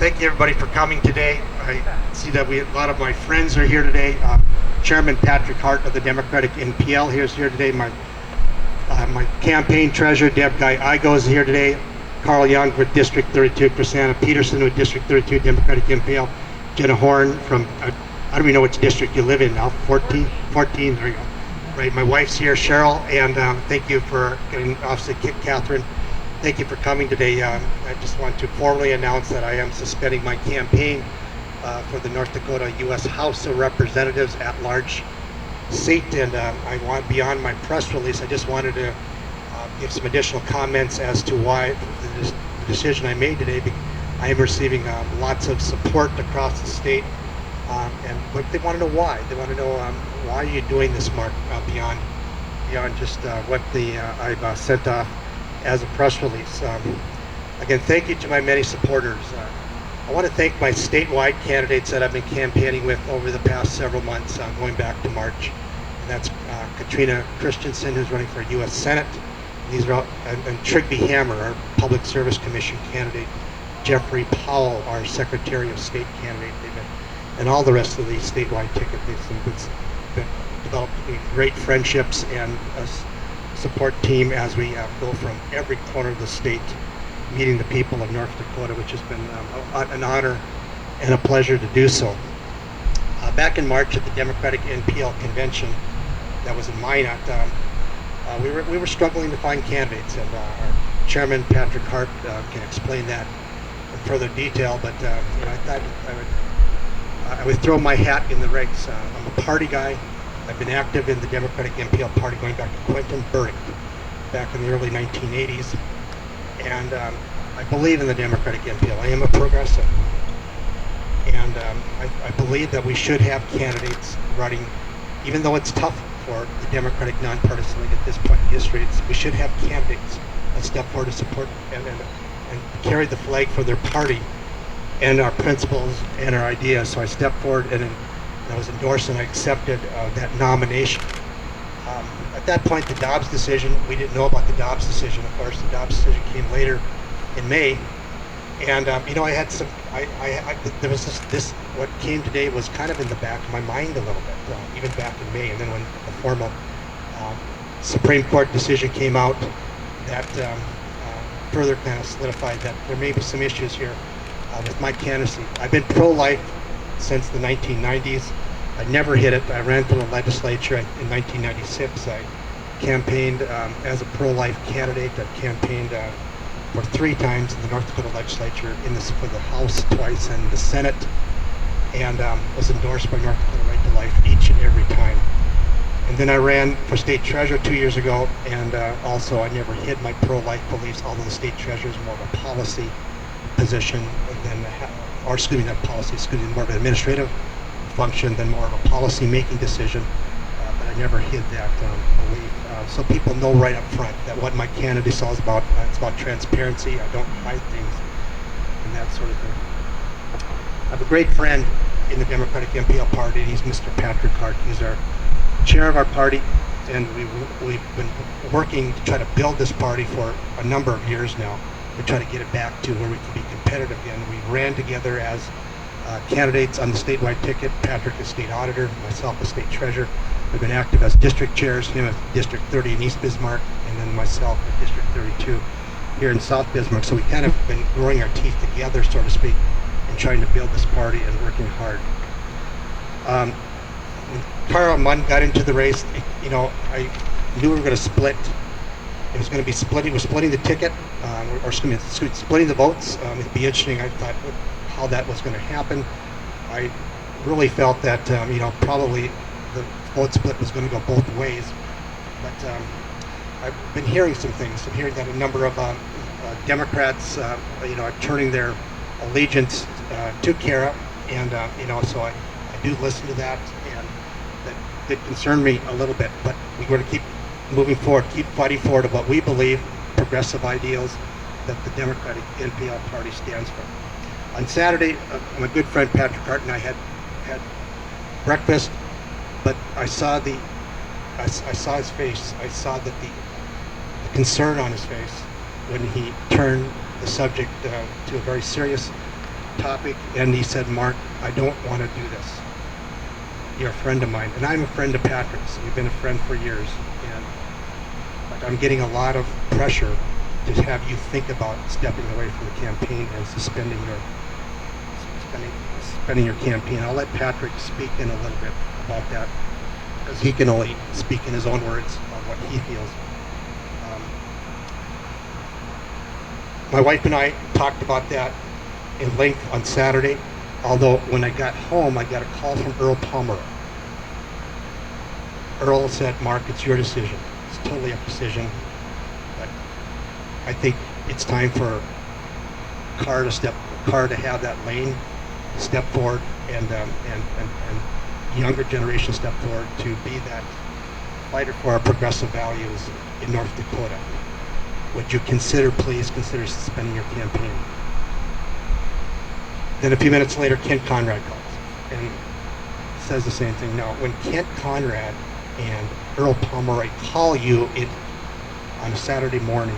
thank you everybody for coming today. I see that a lot of my friends are here today. Chairman Patrick Hart of the Democratic NPL is here today. My campaign treasurer Deb Guy-Igo is here today. Carl Young with District 32, Chrisana Peterson with District 32 Democratic NPL. Jenna Horn from, I don't even know which district you live in now, 14, there you go. Right, my wife's here, Cheryl, and thank you for getting Officer Catherine. Thank you for coming today. I just want to formally announce that I am suspending my campaign for the North Dakota U.S. House of Representatives at-large seat, and I want, beyond my press release, I just wanted to give some additional comments as to why the decision I made today. I am receiving lots of support across the state, but they want to know why. They want to know why are you doing this, Mark, beyond just what I've sent off as a press release. Again, thank you to my many supporters. I want to thank my statewide candidates that I've been campaigning with over the past several months, going back to March. And that's Katrina Christensen, who's running for U.S. Senate. These are all, and Trigby Hammer, our Public Service Commission candidate. Jeffrey Powell, our Secretary of State candidate. And all the rest of the statewide ticket. They've developed great friendships and a support team as we go from every corner of the state, meeting the people of North Dakota, which has been an honor and a pleasure to do so. Back in March at the Democratic NPL convention that was in Minot, we were struggling to find candidates, and our chairman Patrick Hart can explain that in further detail. But I thought I would throw my hat in the ranks. I'm a party guy. I've been active in the Democratic NPL party going back to Quentin Burrick back in the early 1980s. And I believe in the Democratic NPL. I am a progressive. And I believe that we should have candidates running, even though it's tough for the Democratic nonpartisan league at this point in history, we should have candidates that step forward to support and carry the flag for their party and our principles and our ideas. So I stepped forward and I was endorsed and I accepted that nomination. At that point, the Dobbs decision, we didn't know about the Dobbs decision, of course. The Dobbs decision came later in May. And, I had some, there was this, what came today was kind of in the back of my mind a little bit, even back in May. And then when the formal Supreme Court decision came out, that further kind of solidified that there may be some issues here with my candidacy. I've been pro-life since the 1990s. I never hit it. I ran for the legislature in 1996. I campaigned as a pro-life candidate. I've campaigned for 3 times in the North Dakota legislature, for the House twice and the Senate, and was endorsed by North Dakota Right to Life each and every time. And then I ran for state treasurer 2 years ago, and also I never hid my pro-life beliefs, although the state treasurer is more of a policy position than, more of an administrative function than more of a policy-making decision. But I never hid that belief. So people know right up front that what my candidacy is about. It's about transparency. I don't hide things and that sort of thing. I have a great friend in the Democratic NPL party, and he's Mr. Patrick Hart. He's our chair of our party, and we've been working to try to build this party for a number of years now, to try to get it back to where we can be competitive again. We ran together as candidates on the statewide ticket. Patrick is state auditor, myself as state treasurer. We've been active as district chairs, him at District 30 in East Bismarck, and then myself at District 32 here in South Bismarck. So we kind of been growing our teeth together, so to speak, and trying to build this party and working hard. When Carl Munn got into the race, I knew we were going to split. It was going to be split. We're splitting the ticket, splitting the votes. It'd be interesting. I thought how that was going to happen. I really felt that probably the vote split was going to go both ways. But I've been hearing some things. I'm hearing that a number of Democrats, are turning their allegiance to Kara, and so I do listen to that, and that did concern me a little bit. But we're going to keep moving forward, keep fighting forward of what we believe, progressive ideals that the Democratic NPL party stands for. On Saturday, my good friend Patrick Hart and I had breakfast, but I saw his face. I saw that the concern on his face when he turned the subject to a very serious topic, and he said, Mark, I don't want to do this. You're a friend of mine, and I'm a friend of Patrick's. We've been a friend for years, and but I'm getting a lot of pressure to have you think about stepping away from the campaign and suspending your campaign. I'll let Patrick speak in a little bit about that, because he can only speak in his own words of what he feels. My wife and I talked about that in length on Saturday, although when I got home, I got a call from Earl Palmer. Earl said, Mark, it's your decision. It's totally a decision, but I think it's time for Carr to have that lane, step forward, and younger generation step forward to be that fighter for our progressive values in North Dakota. Would you please consider suspending your campaign? Then a few minutes later, Kent Conrad calls and says the same thing. Now, when Kent Conrad and Earl Pomeroy call you on a Saturday morning,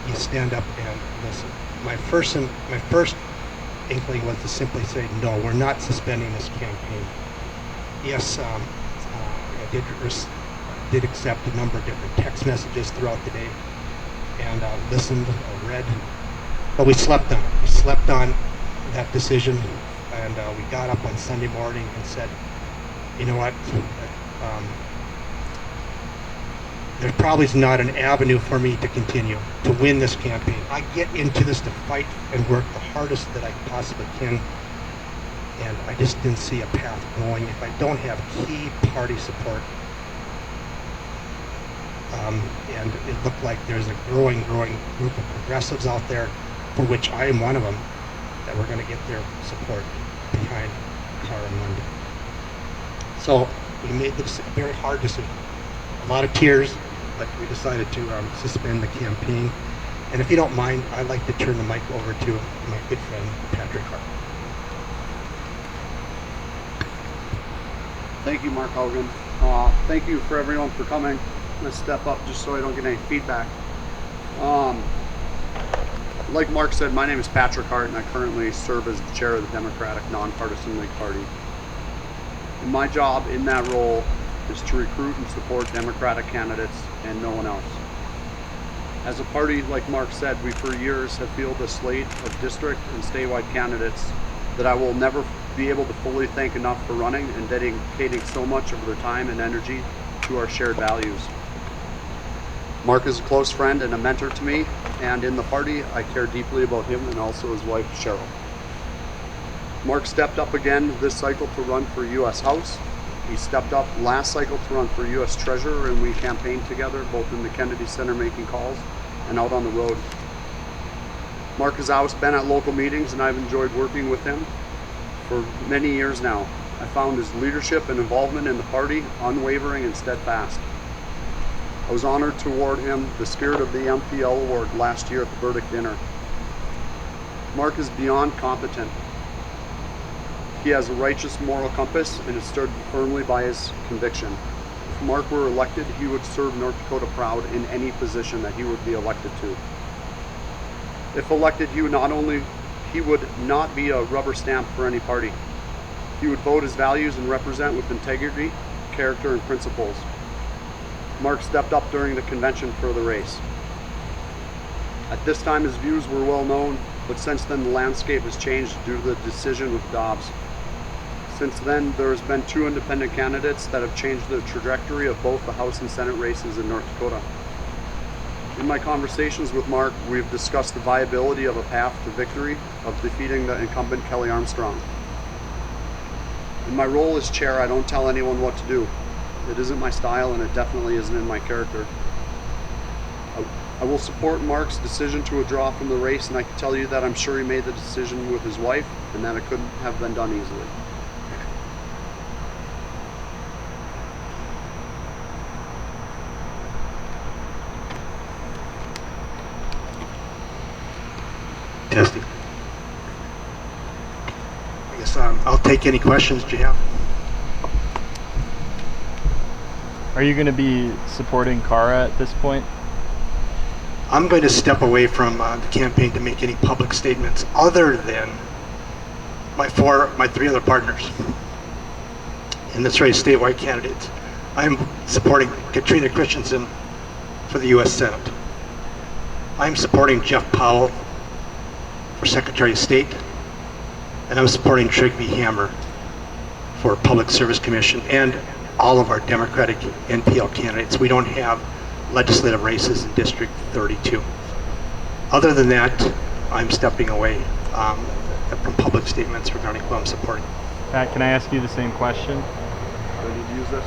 you stand up and listen. My first inkling was to simply say, no, we're not suspending this campaign. Yes, I did accept a number of different text messages throughout the day, and listened or read, but we slept on it. We slept on that decision, and we got up on Sunday morning and said, you know what, there probably is not an avenue for me to continue to win this campaign. I get into this to fight and work the hardest that I possibly can, and I just didn't see a path going if I don't have key party support. And it looked like there's a growing group of progressives out there, for which I am one of them, that we're going to get their support behind Carr and Lundy. So we made this a very hard decision. A lot of tears, but we decided to suspend the campaign. And if you don't mind, I'd like to turn the mic over to my good friend, Patrick Hart. Thank you, Mark Haugen. Thank you for everyone for coming. I'm going to step up just so I don't get any feedback. Like Mark said, my name is Patrick Hart, and I currently serve as the chair of the Democratic Nonpartisan League Party. And my job in that role is to recruit and support Democratic candidates and no one else. As a party, like Mark said, we for years have fielded a slate of district and statewide candidates that I will never be able to fully thank enough for running and dedicating so much of their time and energy to our shared values. Mark is a close friend and a mentor to me, and in the party, I care deeply about him and also his wife, Cheryl. Mark stepped up again this cycle to run for U.S. House. He stepped up last cycle to run for U.S. Treasurer, and we campaigned together both in the Kennedy Center making calls and out on the road. Mark has always been at local meetings, and I've enjoyed working with him for many years now. I found his leadership and involvement in the party unwavering and steadfast. I was honored to award him the Spirit of the MPL Award last year at the Burdick Dinner. Mark is beyond competent. He has a righteous moral compass and has stood firmly by his conviction. If Mark were elected, he would serve North Dakota proud in any position that he would be elected to. If elected, he would not be a rubber stamp for any party. He would vote his values and represent with integrity, character, and principles. Mark stepped up during the convention for the race. At this time, his views were well known, but since then the landscape has changed due to the decision with Dobbs. Since then, there has been 2 independent candidates that have changed the trajectory of both the House and Senate races in North Dakota. In my conversations with Mark, we've discussed the viability of a path to victory of defeating the incumbent Kelly Armstrong. In my role as chair, I don't tell anyone what to do. It isn't my style, and it definitely isn't in my character. I will support Mark's decision to withdraw from the race, and I can tell you that I'm sure he made the decision with his wife, and that it couldn't have been done easily. Testing. I guess I'll take any questions you have. Are you going to be supporting Cara at this point? I'm going to step away from the campaign to make any public statements other than my three other partners in this race, statewide candidates. I'm supporting Katrina Christensen for the U.S. Senate. I'm supporting Jeff Powell for Secretary of State, and I'm supporting Trygve Hammer for Public Service Commission, and all of our Democratic NPL candidates. We don't have legislative races in District 32. Other than that, I'm stepping away from public statements regarding who I'm supporting. Pat, can I ask you the same question? Do I need to use this?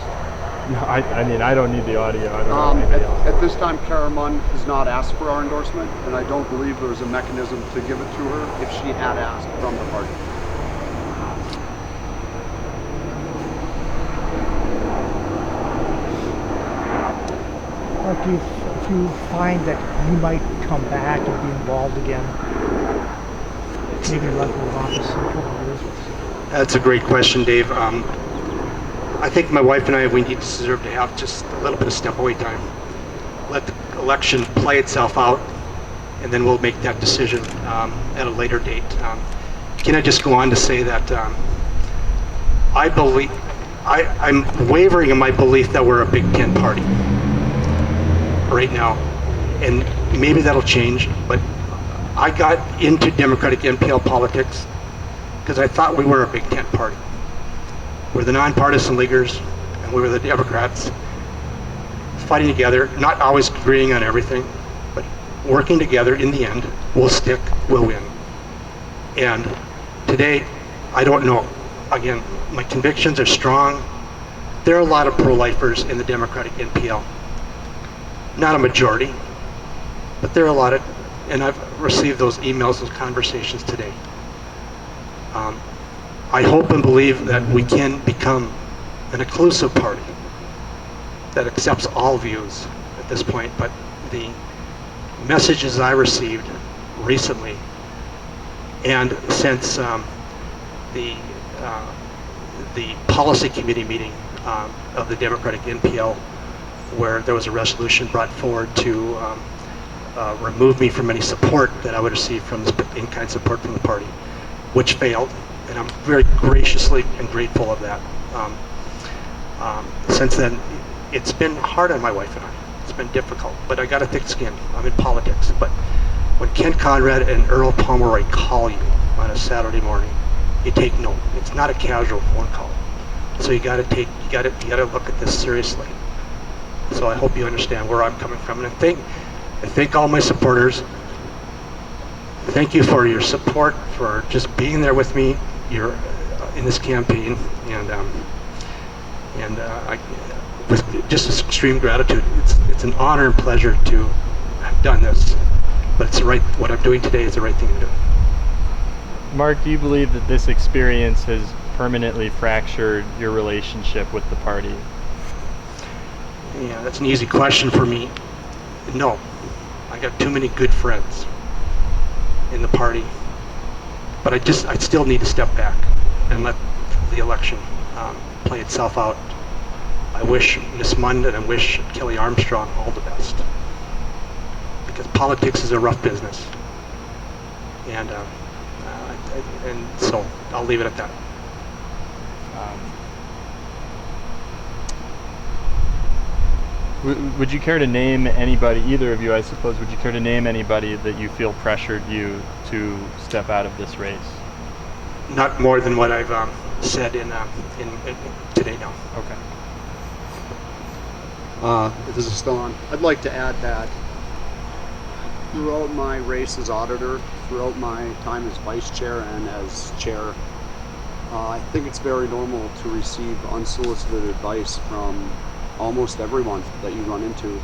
No, I mean, I don't need the audio. I don't know anybody else. At this time, Kara Munn has not asked for our endorsement, and I don't believe there was a mechanism to give it to her if she had asked from the party. Mark, if you find that you might come back and be involved again, maybe run for office in a couple of years? That's a great question, Dave. I think my wife and I, we deserve to have just a little bit of step away time. Let the election play itself out, and then we'll make that decision at a later date. Can I just go on to say that I'm wavering in my belief that we're a Big Ten party right now, and maybe that'll change, but I got into Democratic NPL politics because I thought we were a Big Ten party. We're the nonpartisan leaguers, and we were the Democrats fighting together, not always agreeing on everything, but working together. In the end, we'll stick, we'll win. And today, I don't know. Again, my convictions are strong. There are a lot of pro-lifers in the Democratic NPL. Not a majority, but there are a lot of, and I've received those emails, those conversations today. I hope and believe that we can become an inclusive party that accepts all views at this point, but the messages I received recently and since the policy committee meeting of the Democratic NPL, where there was a resolution brought forward to remove me from any support that I would receive from in-kind support from the party, which failed, and I'm very graciously and grateful of that. Since then, it's been hard on my wife and I. It's been difficult, but I got a thick skin. I'm in politics. But when Ken Conrad and Earl Pomeroy call you on a Saturday morning, you take note. It's not a casual phone call. So you gotta look at this seriously. So I hope you understand where I'm coming from. And I thank all my supporters. Thank you for your support, for just being there with me. You're in this campaign, and with just extreme gratitude. It's an honor and pleasure to have done this, but it's the right. What I'm doing today is the right thing to do. Mark, do you believe that this experience has permanently fractured your relationship with the party? Yeah, that's an easy question for me. No, I got too many good friends in the party, but I still need to step back and let the election play itself out. I wish Ms. Mund and I wish Kelly Armstrong all the best, because politics is a rough business, and so I'll leave it at that. Would you care to name anybody, either of you, I suppose, would you care to name anybody that you feel pressured you to step out of this race? Not more than what I've said in today now. Okay. If this is still on, I'd like to add that throughout my race as auditor, throughout my time as vice chair and as chair, I think it's very normal to receive unsolicited advice from almost everyone that you run into.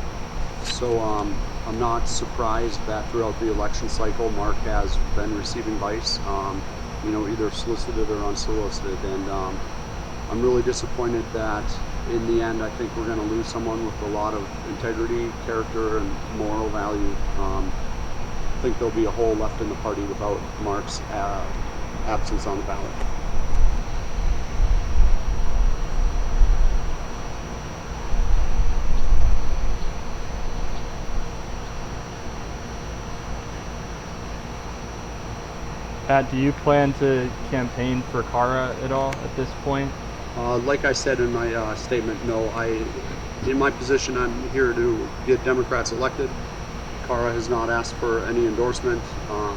So I'm not surprised that throughout the election cycle, Mark has been receiving advice, either solicited or unsolicited. And I'm really disappointed that in the end, I think we're going to lose someone with a lot of integrity, character, and moral value. I think there'll be a hole left in the party without Mark's absence on the ballot. Pat, do you plan to campaign for Kara at all at this point? Like I said in my statement, no. In my position, I'm here to get Democrats elected. Kara has not asked for any endorsement. I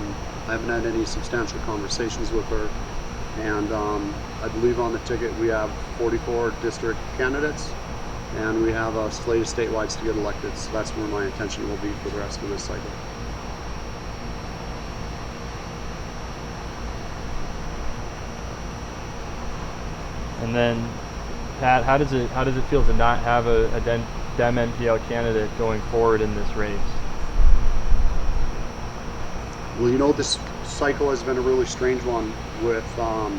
haven't had any substantial conversations with her. And I believe on the ticket we have 44 district candidates, and we have a slate of statewides to get elected. So that's where my intention will be for the rest of this cycle. And then, Pat, how does it feel to not have a Dem NPL candidate going forward in this race? Well, you know, this cycle has been a really strange one with, I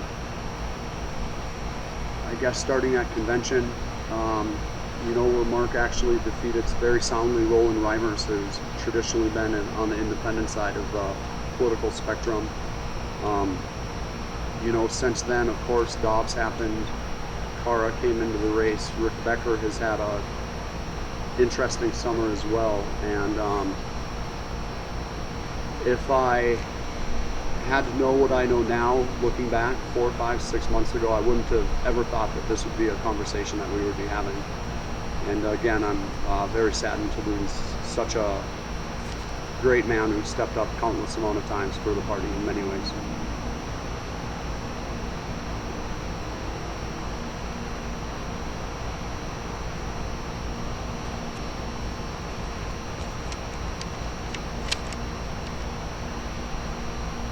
guess, starting at convention, you know, where Mark actually defeated very soundly Roland Reimers, who's traditionally been on the independent side of the political spectrum. You know, since then, of course, Dobbs happened. Kara came into the race. Rick Becker has had a interesting summer as well. And if I had to know what I know now, looking back 4, 5, 6 months ago, I wouldn't have ever thought that this would be a conversation that we would be having. And again, I'm very saddened to lose such a great man who stepped up countless amount of times for the party in many ways.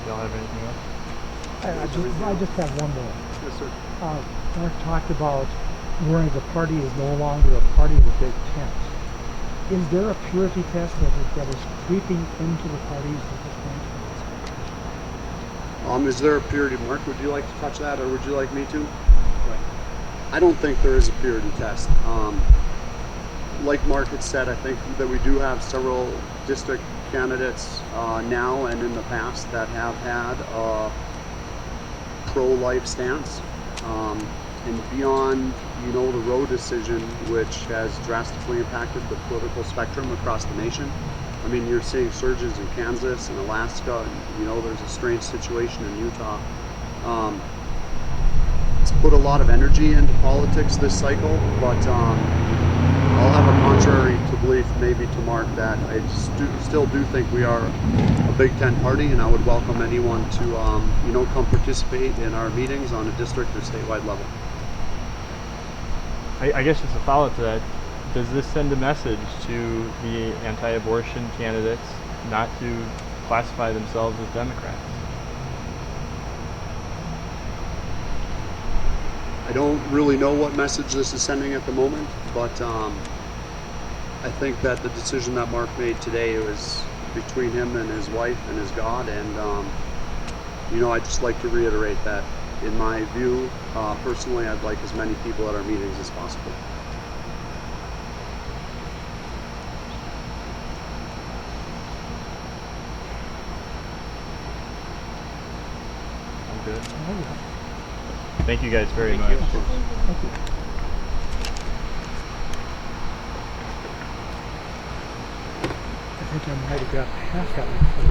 Y'all have anything else? I just have one more. Yes, sir. Mark talked about where the party is no longer a party of a big tent. Is there a purity test that is creeping into the parties at this point? Is there a purity? Mark, would you like to touch that, or would you like me to? I don't think there is a purity test. Like Mark had said, I think that we do have several district candidates now and in the past that have had a pro-life stance. And beyond, you know, the Roe decision, which has drastically impacted the political spectrum across the nation. I mean, you're seeing surges in Kansas and Alaska, and, you know, there's a strange situation in Utah. It's put a lot of energy into politics this cycle, but I'll have a contrary to belief maybe to Mark that I still do think we are a Big Ten party, and I would welcome anyone to, you know, come participate in our meetings on a district or statewide level. I guess just a follow-up to that, does this send a message to the anti-abortion candidates not to classify themselves as Democrats? I don't really know what message this is sending at the moment, but I think that the decision that Mark made today was between him and his wife and his God, and you know, I'd just like to reiterate that in my view, personally, I'd like as many people at our meetings as possible. I'm good. Oh, yeah. Thank you guys very much. Thank you. I think I might have got half that one.